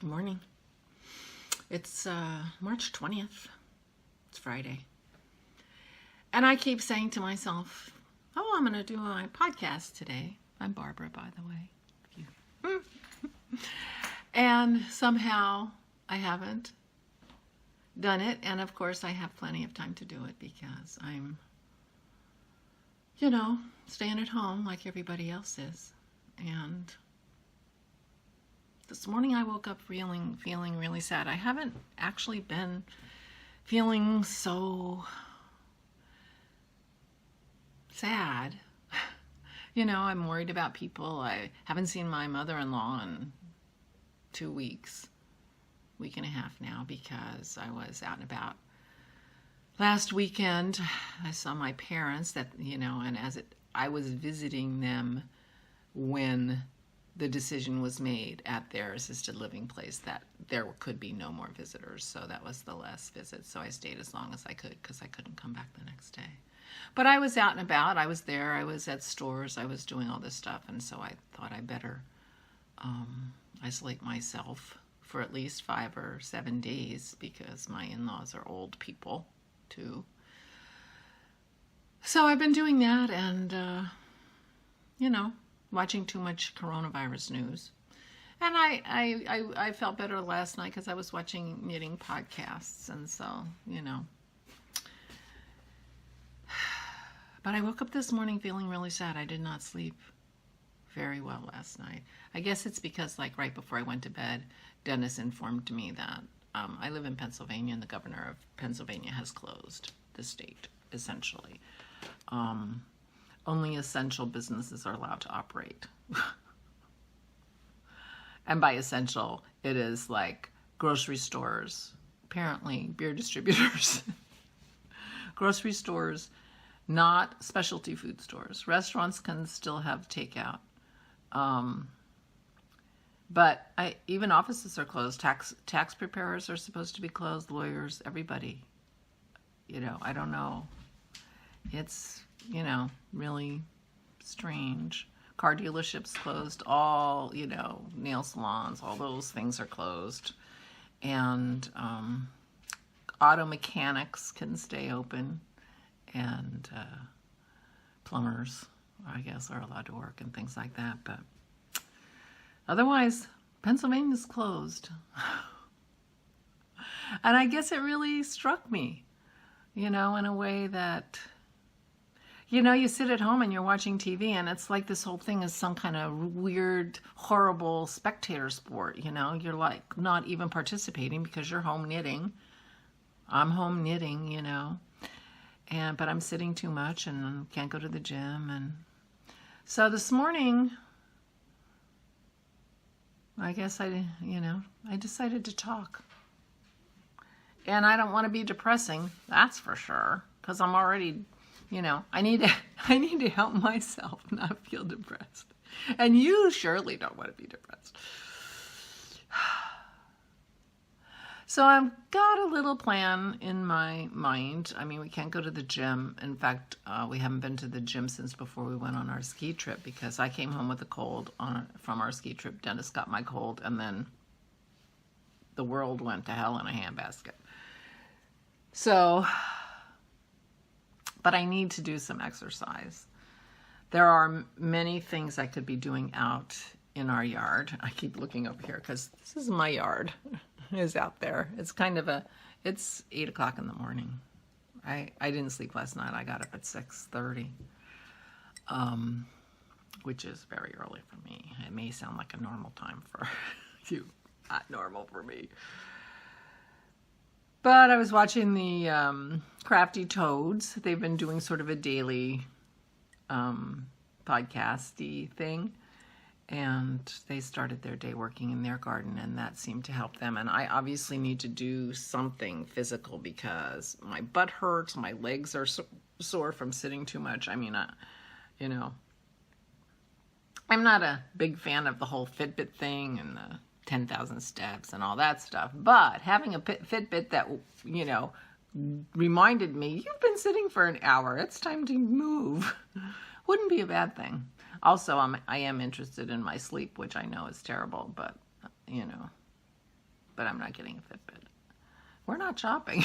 Good morning. It's March 20th. It's Friday. And I keep saying to myself, oh, I'm going to do my podcast today. I'm Barbara, by the way. And somehow I haven't done it. And of course, I have plenty of time to do it because I'm, staying at home like everybody else is. And this morning I woke up feeling really sad. I haven't actually been feeling so sad. I'm worried about people. I haven't seen my mother-in-law in 2 weeks, week and a half now, because I was out and about. Last weekend, I saw my parents I was visiting them when the decision was made at their assisted living place that there could be no more visitors. So that was the last visit. So I stayed as long as I could because I couldn't come back the next day. But I was out and about. I was there. I was at stores. I was doing all this stuff. And so I thought I better isolate myself for at least 5 or 7 days because my in-laws are old people too. So I've been doing that and, watching too much coronavirus news. And I felt better last night because I was watching knitting podcasts, and so, But I woke up this morning feeling really sad. I did not sleep very well last night. I guess it's because, right before I went to bed, Dennis informed me that I live in Pennsylvania, and the governor of Pennsylvania has closed the state, essentially. Only essential businesses are allowed to operate. And by essential, it is like grocery stores, apparently beer distributors, grocery stores, not specialty food stores. Restaurants can still have takeout. But even offices are closed. Tax preparers are supposed to be closed, lawyers, everybody. I don't know. It's, really strange. Car dealerships closed, all, nail salons, all those things are closed. And auto mechanics can stay open. And plumbers, I guess, are allowed to work and things like that. But otherwise, Pennsylvania's closed. And I guess it really struck me, in a way that, you sit at home and you're watching TV and it's like this whole thing is some kind of weird, horrible spectator sport, You're like not even participating because you're home knitting. I'm home knitting, but I'm sitting too much and can't go to the gym. And so this morning, I guess I decided to talk. And I don't want to be depressing, that's for sure, because I'm already, I need to help myself not feel depressed. And you surely don't want to be depressed. So I've got a little plan in my mind. I mean, we can't go to the gym. In fact, we haven't been to the gym since before we went on our ski trip because I came home with a cold from our ski trip. Dennis got my cold, and then the world went to hell in a handbasket. So, but I need to do some exercise. There are many things I could be doing out in our yard. I keep looking over here because this is my yard. Is out there. It's it's 8 o'clock in the morning. I didn't sleep last night. I got up at 6:30, which is very early for me. It may sound like a normal time for you, not normal for me. But I was watching the Crafty Toads. They've been doing sort of a daily podcasty thing. And they started their day working in their garden, and that seemed to help them. And I obviously need to do something physical because my butt hurts, my legs are sore from sitting too much. I mean, I'm not a big fan of the whole Fitbit thing and the 10,000 steps and all that stuff. But having a Fitbit that, reminded me, you've been sitting for an hour, it's time to move, wouldn't be a bad thing. Also, I am interested in my sleep, which I know is terrible, but, but I'm not getting a Fitbit. We're not shopping.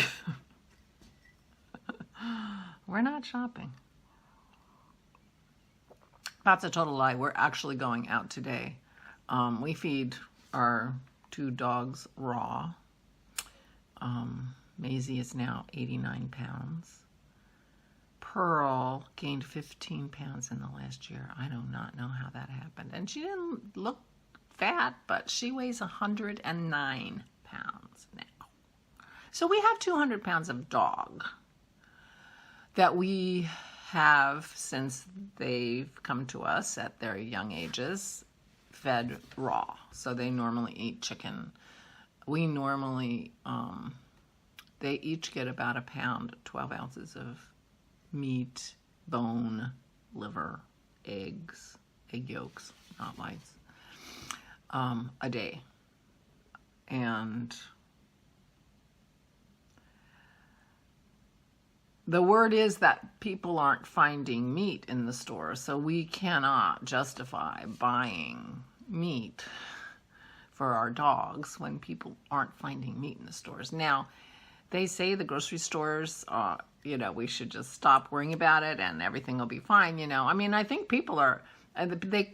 We're not shopping. That's a total lie. We're actually going out today. We feed our 2 dogs raw. Maisie is now 89 pounds. Pearl gained 15 pounds in the last year. I do not know how that happened. And she didn't look fat, but she weighs 109 pounds now. So we have 200 pounds of dog that we have, since they've come to us at their young ages, fed raw. So they normally eat chicken. We normally, they each get about a pound, 12 ounces of meat, bone, liver, eggs, egg yolks, not whites, a day. And the word is that people aren't finding meat in the store, so we cannot justify buying meat for our dogs when people aren't finding meat in the stores. Now, they say the grocery stores, we should just stop worrying about it and everything will be fine, I mean, I think people are,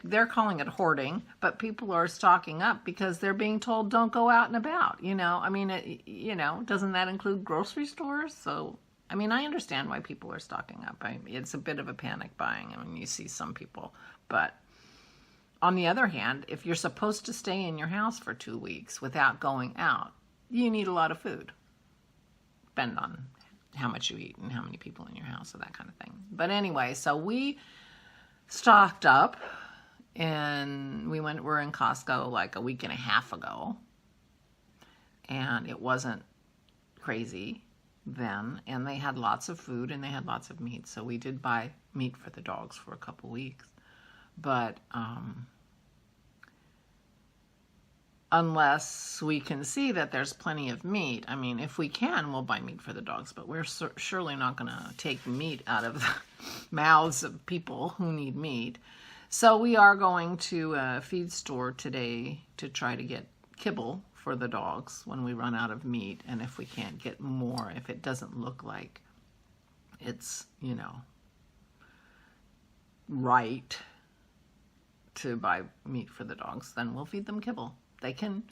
they're calling it hoarding, but people are stocking up because they're being told don't go out and about, I mean, doesn't that include grocery stores? So, I mean, I understand why people are stocking up. It's a bit of a panic buying. I mean, you see some people, but on the other hand, if you're supposed to stay in your house for 2 weeks without going out, you need a lot of food. Depend on how much you eat and how many people in your house, or that kind of thing. But anyway, so we stocked up, and we're in Costco like a week and a half ago, and it wasn't crazy then, and they had lots of food and they had lots of meat. So we did buy meat for the dogs for a couple weeks. But unless we can see that there's plenty of meat, I mean, if we can, we'll buy meat for the dogs, but we're surely not going to take meat out of the mouths of people who need meat. So we are going to a feed store today to try to get kibble for the dogs when we run out of meat, and if we can't get more, if it doesn't look like it's, right to buy meat for the dogs, then we'll feed them kibble. They can,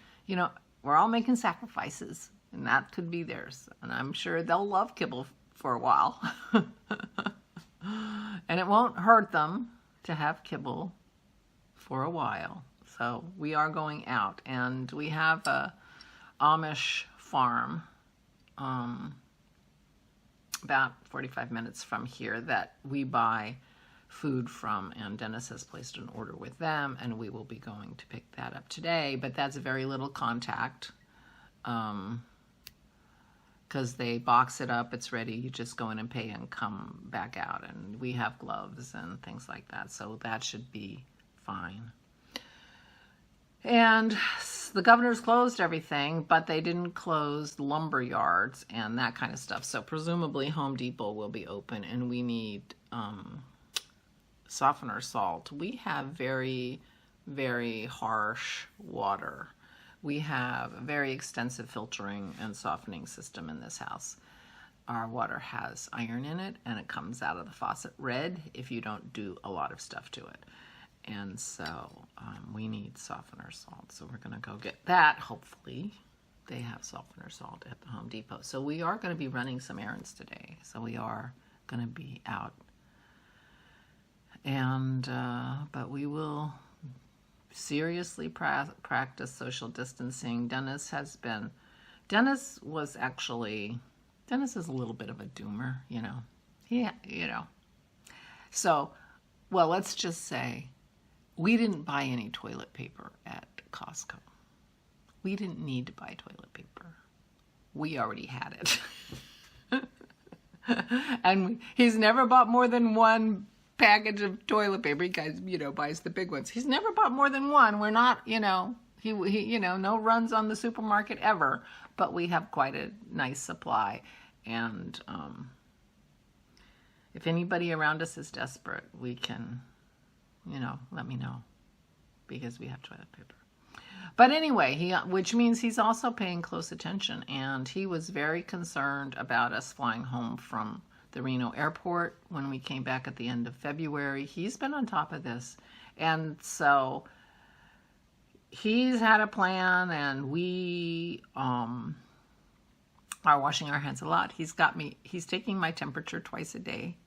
we're all making sacrifices, and that could be theirs, and I'm sure they'll love kibble for a while. And it won't hurt them to have kibble for a while. So we are going out, and we have a Amish farm about 45 minutes from here that we buy food from, and Dennis has placed an order with them, and we will be going to pick that up today. But that's very little contact because they box it up, it's ready, you just go in and pay and come back out, and we have gloves and things like that, so that should be fine. And the governor's closed everything, but they didn't close lumber yards and that kind of stuff. So presumably Home Depot will be open, and we need softener salt. We have very, very harsh water. We have a very extensive filtering and softening system in this house. Our water has iron in it, and it comes out of the faucet red if you don't do a lot of stuff to it. And so we need softener salt. So we're going to go get that. Hopefully they have softener salt at the Home Depot. So we are going to be running some errands today. So we are going to be out. And but we will seriously practice social distancing. Dennis is a little bit of a doomer, So, well, let's just say we didn't buy any toilet paper at Costco. We didn't need to buy toilet paper. We already had it. And he's never bought more than one package of toilet paper. He guys, buys the big ones. He's never bought more than one. We're not, he no runs on the supermarket ever, but we have quite a nice supply. And if anybody around us is desperate, we can, let me know, because we have toilet paper. But anyway, which means he's also paying close attention, and he was very concerned about us flying home from the Reno airport when we came back at the end of February. He's been on top of this, and so he's had a plan, and we are washing our hands a lot. He's taking my temperature twice a day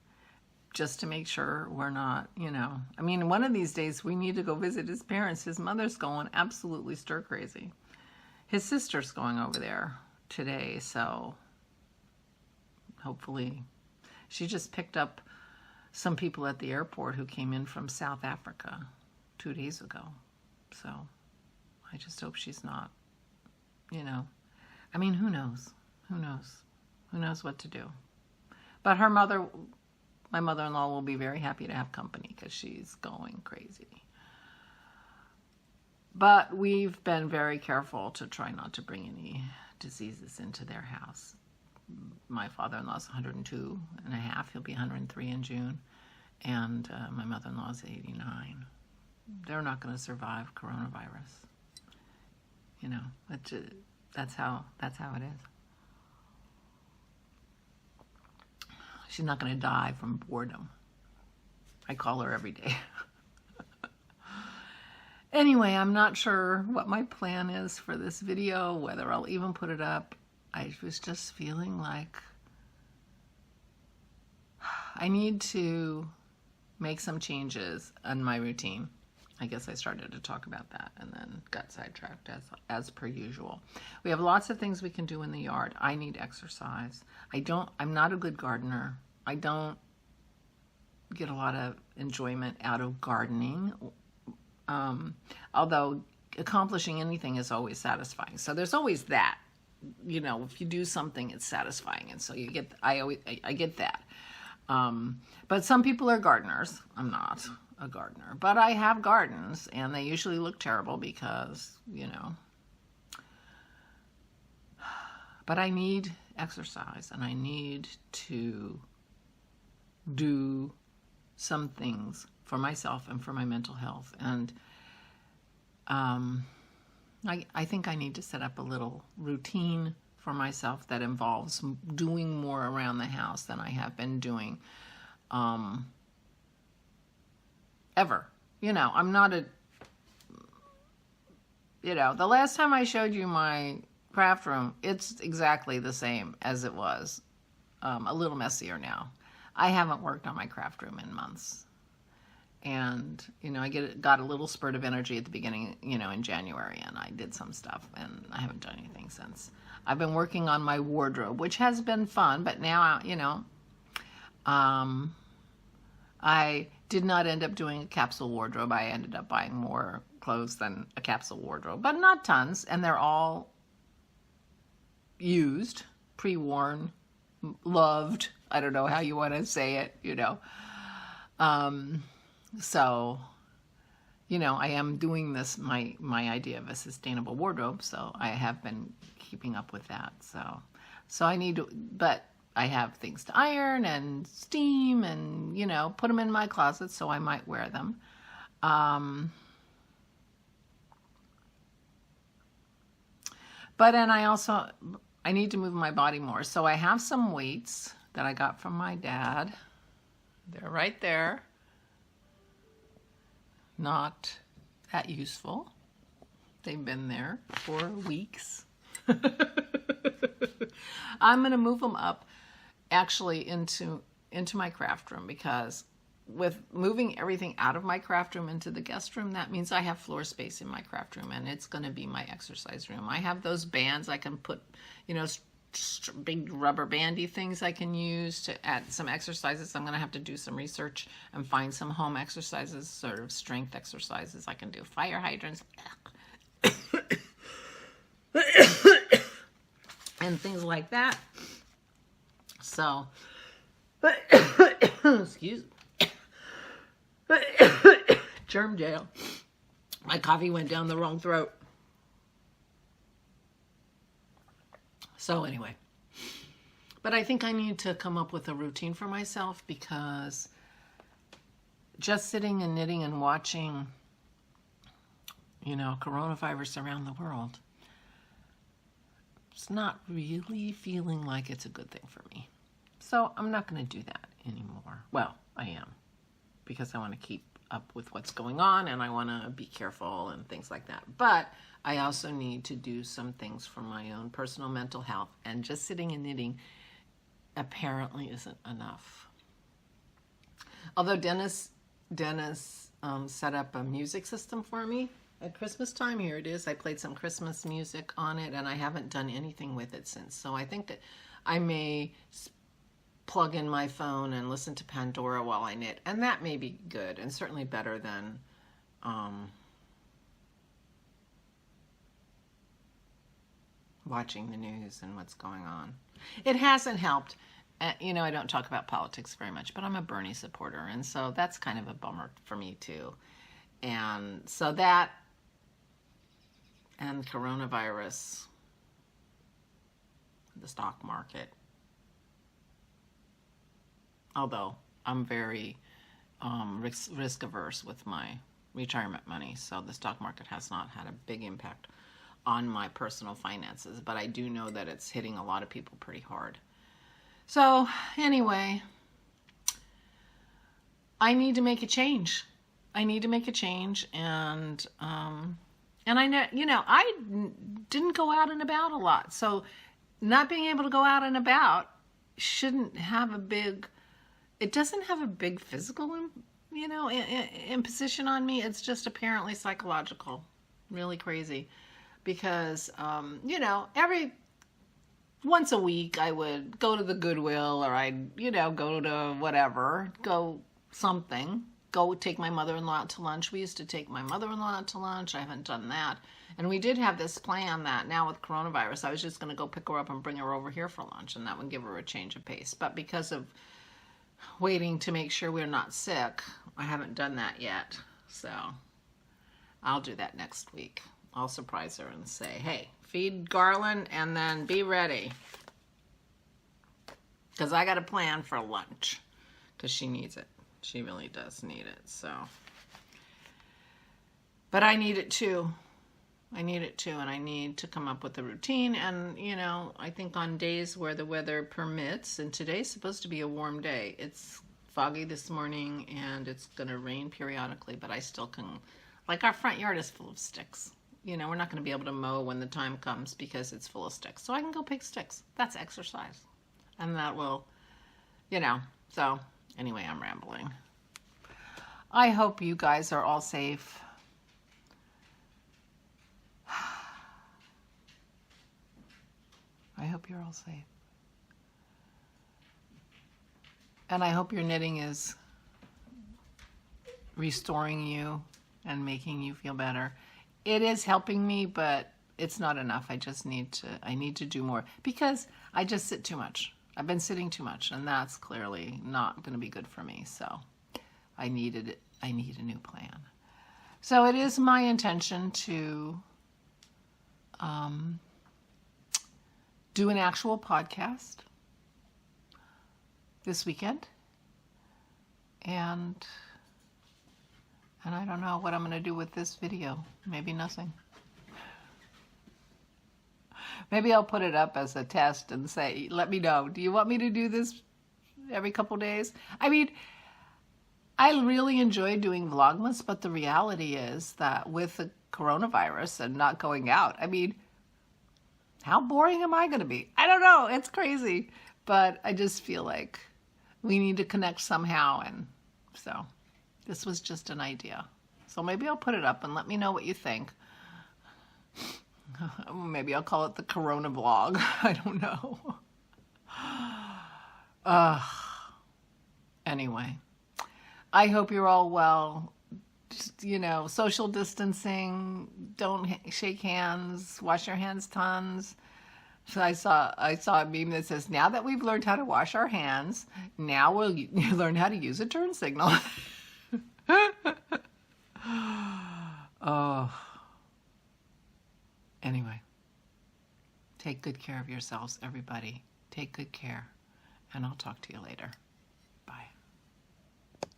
just to make sure we're not, I mean, one of these days we need to go visit his parents. His mother's going absolutely stir crazy. His sister's going over there today, so hopefully she just picked up some people at the airport who came in from South Africa 2 days ago. So I just hope she's not, I mean, who knows? Who knows? Who knows what to do? But my mother-in-law will be very happy to have company because she's going crazy. But we've been very careful to try not to bring any diseases into their house. My father-in-law's 102 and a half. He'll be 103 in June. And my mother-in-law's 89. They're not going to survive coronavirus. That's how it is. She's not going to die from boredom. I call her every day. Anyway, I'm not sure what my plan is for this video, whether I'll even put it up. I was just feeling like I need to make some changes in my routine. I guess I started to talk about that and then got sidetracked as per usual. We have lots of things we can do in the yard. I need exercise. I'm not a good gardener. I don't get a lot of enjoyment out of gardening. Although accomplishing anything is always satisfying. So there's always that. If you do something, it's satisfying. And so I get that. But some people are gardeners. I'm not a gardener, but I have gardens, and they usually look terrible because, but I need exercise, and I need to do some things for myself and for my mental health. And I think I need to set up a little routine for myself that involves doing more around the house than I have been doing ever. I'm not the last time I showed you my craft room, it's exactly the same as it was. A little messier now. I haven't worked on my craft room in months. And, I got a little spurt of energy at the beginning, in January, and I did some stuff, and I haven't done anything since. I've been working on my wardrobe, which has been fun, but now, I did not end up doing a capsule wardrobe. I ended up buying more clothes than a capsule wardrobe, but not tons, and they're all used, pre-worn, loved. I don't know how you want to say it, So, I am doing this, my idea of a sustainable wardrobe, so I have been keeping up with that. So I need to, but I have things to iron and steam and, put them in my closet, so I might wear them. But then I need to move my body more. So I have some weights that I got from my dad. They're right there. Not that useful. They've been there for weeks. I'm going to move them up actually into my craft room, because with moving everything out of my craft room into the guest room, that means I have floor space in my craft room, and it's going to be my exercise room. I have those bands I can put, big rubber bandy things I can use to add some exercises. I'm going to have to do some research and find some home exercises, sort of strength exercises. I can do fire hydrants and things like that. So, excuse me. Germ jail. My coffee went down the wrong throat. So anyway, but I think I need to come up with a routine for myself, because just sitting and knitting and watching coronavirus around the world, it's not really feeling like it's a good thing for me. So I'm not going to do that anymore. Well, I am, because I want to keep up with what's going on and I want to be careful and things like that. But I also need to do some things for my own personal mental health, and just sitting and knitting apparently isn't enough. Although Dennis set up a music system for me at Christmas time. Here it is. I played some Christmas music on it, and I haven't done anything with it since. So I think that I may plug in my phone and listen to Pandora while I knit, and that may be good, and certainly better than watching the news and what's going on. It hasn't helped. I don't talk about politics very much, but I'm a Bernie supporter, and so that's kind of a bummer for me too. And so that and coronavirus, the stock market. Although I'm very risk averse with my retirement money, so the stock market has not had a big impact on my personal finances, but I do know that it's hitting a lot of people pretty hard. So anyway, I need to make a change. And I know, I didn't go out and about a lot. So not being able to go out and about shouldn't have it doesn't have a big physical, imposition on me. It's just apparently psychological, really crazy. Because, every once a week I would go to the Goodwill, or I'd, go to whatever, go take my mother-in-law out to lunch. We used to take my mother-in-law out to lunch. I haven't done that. And we did have this plan that now with coronavirus, I was just going to go pick her up and bring her over here for lunch, and that would give her a change of pace. But because of waiting to make sure we're not sick, I haven't done that yet. So I'll do that next week. I'll surprise her and say, hey, feed Garland and then be ready. Because I got a plan for lunch. Because she needs it. She really does need it. So, but I need it too. And I need to come up with a routine. And, I think on days where the weather permits, and today's supposed to be a warm day. It's foggy this morning and it's going to rain periodically, but I still can, our front yard is full of sticks. We're not going to be able to mow when the time comes because it's full of sticks. So I can go pick sticks. That's exercise. And that will, so anyway, I'm rambling. I hope you guys are all safe. I hope you're all safe. And I hope your knitting is restoring you and making you feel better. It is helping me, but it's not enough. I need to do more because I just sit too much. I've been sitting too much, and that's clearly not going to be good for me. So I need a new plan. So it is my intention to do an actual podcast this weekend. And I don't know what I'm going to do with this video. Maybe nothing. Maybe I'll put it up as a test and say, let me know. Do you want me to do this every couple days? I mean, I really enjoy doing Vlogmas, but the reality is that with the coronavirus and not going out, I mean, how boring am I going to be? I don't know. It's crazy. But I just feel like we need to connect somehow. And so this was just an idea. So maybe I'll put it up and let me know what you think. Maybe I'll call it the CoronaVlog. I don't know. Anyway, I hope you're all well. Just, social distancing, don't shake hands, wash your hands tons. So I saw a meme that says, now that we've learned how to wash our hands, now we'll learn how to use a turn signal. Oh. Anyway, take good care of yourselves, everybody. Take good care, and I'll talk to you later.